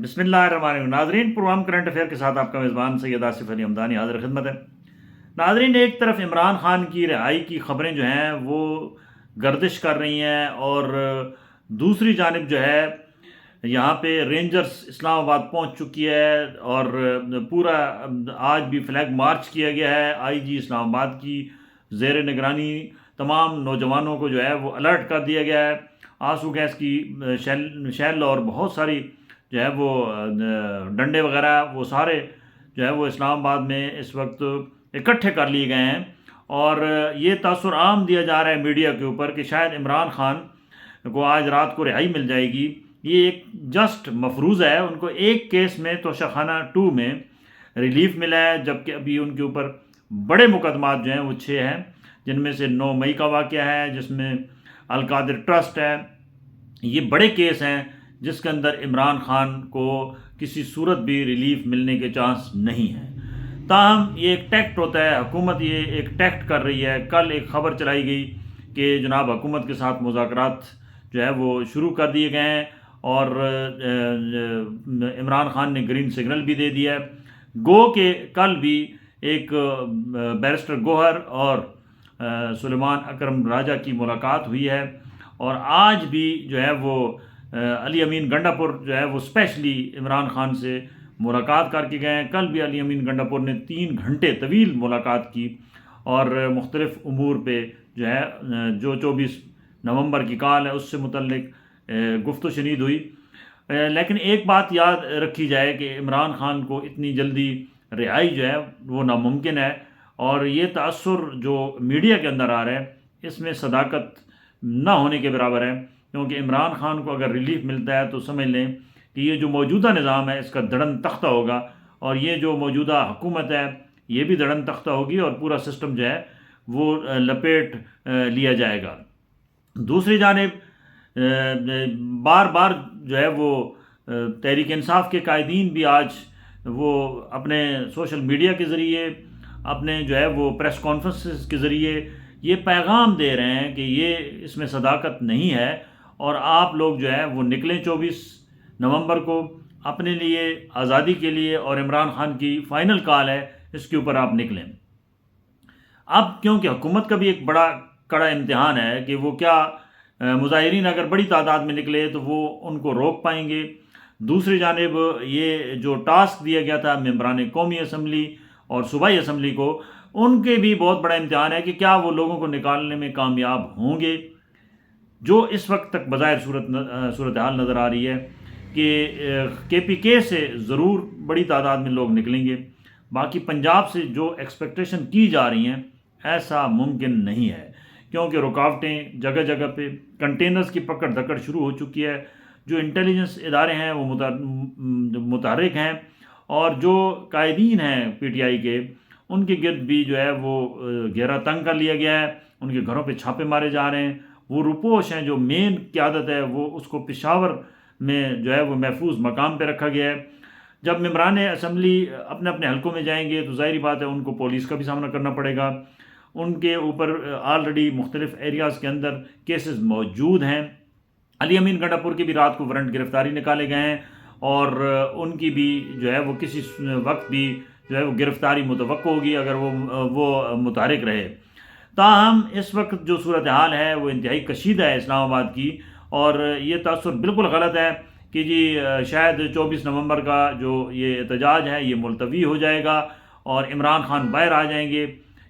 بسم اللہ الرحمن الرحیم ناظرین، پروگرام کرنٹ افیئر کے ساتھ آپ کا میزبان سید آصف علی حمدانی حاضر خدمت ہے۔ ناظرین، ایک طرف عمران خان کی رہائی کی خبریں جو ہیں وہ گردش کر رہی ہیں، اور دوسری جانب جو ہے یہاں پہ رینجرز اسلام آباد پہنچ چکی ہے، اور پورا آج بھی فلیگ مارچ کیا گیا ہے آئی جی اسلام آباد کی زیر نگرانی۔ تمام نوجوانوں کو جو ہے وہ الرٹ کر دیا گیا ہے۔ آنسو گیس کی شیل اور بہت ساری جو ہے وہ ڈنڈے وغیرہ وہ سارے جو ہے وہ اسلام آباد میں اس وقت اکٹھے کر لیے گئے ہیں، اور یہ تاثر عام دیا جا رہا ہے میڈیا کے اوپر کہ شاید عمران خان کو آج رات کو رہائی مل جائے گی۔ یہ ایک جسٹ مفروض ہے، ان کو ایک کیس میں توشہ خانہ 2 میں ریلیف ملا ہے، جبکہ ابھی ان کے اوپر بڑے مقدمات جو ہیں وہ 6 ہیں، جن میں سے 9 مئی کا واقعہ ہے جس میں القادر ٹرسٹ ہے۔ یہ بڑے کیس ہیں جس کے اندر عمران خان کو کسی صورت بھی ریلیف ملنے کے چانس نہیں ہیں۔ تاہم یہ ایک ٹیکٹ ہوتا ہے، حکومت یہ ایک ٹیکٹ کر رہی ہے۔ کل ایک خبر چلائی گئی کہ جناب حکومت کے ساتھ مذاکرات جو ہے وہ شروع کر دیے گئے ہیں، اور عمران خان نے گرین سگنل بھی دے دیا ہے۔ گو کہ کل بھی ایک بیرسٹر گوہر اور سلیمان اکرم راجہ کی ملاقات ہوئی ہے، اور آج بھی جو ہے وہ علی امین گنڈاپور جو ہے وہ اسپیشلی عمران خان سے ملاقات کر کے گئے ہیں۔ کل بھی علی امین گنڈاپور نے 3 گھنٹے طویل ملاقات کی، اور مختلف امور پہ جو ہے جو 24 نومبر کی کال ہے اس سے متعلق گفت و شنید ہوئی۔ لیکن ایک بات یاد رکھی جائے کہ عمران خان کو اتنی جلدی رہائی جو ہے وہ ناممکن ہے، اور یہ تأثر جو میڈیا کے اندر آ رہا ہے اس میں صداقت نہ ہونے کے برابر ہے، کیونکہ عمران خان کو اگر ریلیف ملتا ہے تو سمجھ لیں کہ یہ جو موجودہ نظام ہے اس کا دڑن تختہ ہوگا، اور یہ جو موجودہ حکومت ہے یہ بھی دڑن تختہ ہوگی، اور پورا سسٹم جو ہے وہ لپیٹ لیا جائے گا۔ دوسری جانب بار بار جو ہے وہ تحریک انصاف کے قائدین بھی آج وہ اپنے سوشل میڈیا کے ذریعے، اپنے جو ہے وہ پریس کانفرنسز کے ذریعے یہ پیغام دے رہے ہیں کہ یہ اس میں صداقت نہیں ہے، اور آپ لوگ جو ہے وہ نکلیں 24 نومبر کو اپنے لیے، آزادی کے لیے، اور عمران خان کی فائنل کال ہے اس کے اوپر آپ نکلیں۔ اب کیونکہ حکومت کا بھی ایک بڑا کڑا امتحان ہے کہ وہ کیا مظاہرین اگر بڑی تعداد میں نکلے تو وہ ان کو روک پائیں گے۔ دوسری جانب یہ جو ٹاسک دیا گیا تھا ممبران قومی اسمبلی اور صوبائی اسمبلی کو، ان کے بھی بہت بڑا امتحان ہے کہ کیا وہ لوگوں کو نکالنے میں کامیاب ہوں گے۔ جو اس وقت تک بظاہر صورتحال نظر آ رہی ہے کہ کے پی کے سے ضرور بڑی تعداد میں لوگ نکلیں گے، باقی پنجاب سے جو ایکسپیکٹیشن کی جا رہی ہیں ایسا ممکن نہیں ہے، کیونکہ رکاوٹیں جگہ جگہ پہ، کنٹینرز کی پکڑ دھکڑ شروع ہو چکی ہے، جو انٹیلیجنس ادارے ہیں وہ متحرک ہیں، اور جو قائدین ہیں پی ٹی آئی کے ان کے گرد بھی جو ہے وہ گھیرا تنگ کر لیا گیا ہے، ان کے گھروں پہ چھاپے مارے جا رہے ہیں۔ وہ روپوش ہیں جو مین قیادت ہے وہ اس کو پشاور میں جو ہے وہ محفوظ مقام پہ رکھا گیا ہے۔ جب ممبران اسمبلی اپنے اپنے حلقوں میں جائیں گے تو ظاہری بات ہے ان کو پولیس کا بھی سامنا کرنا پڑے گا۔ ان کے اوپر آلریڈی مختلف ایریاز کے اندر کیسز موجود ہیں۔ علی امین گنڈاپور کی بھی رات کو وارنٹ گرفتاری نکالے گئے ہیں، اور ان کی بھی جو ہے وہ کسی وقت بھی جو ہے وہ گرفتاری متوقع ہوگی اگر وہ متحرک رہے۔ تاہم اس وقت جو صورتحال ہے وہ انتہائی کشیدہ ہے اسلام آباد کی، اور یہ تاثر بالکل غلط ہے کہ جی شاید 24 نومبر کا جو یہ احتجاج ہے یہ ملتوی ہو جائے گا اور عمران خان باہر آ جائیں گے۔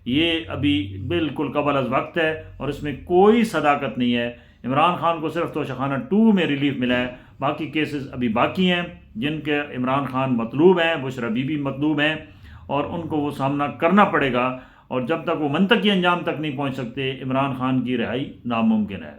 یہ ابھی بالکل قبل از وقت ہے، اور اس میں کوئی صداقت نہیں ہے۔ عمران خان کو صرف توشہ خانہ 2 میں ریلیف ملا ہے، باقی کیسز ابھی باقی ہیں جن کے عمران خان مطلوب ہیں، بشرا بی بی مطلوب ہیں، اور ان کو وہ سامنا کرنا پڑے گا، اور جب تک وہ منطقی انجام تک نہیں پہنچ سکتے عمران خان کی رہائی ناممکن ہے۔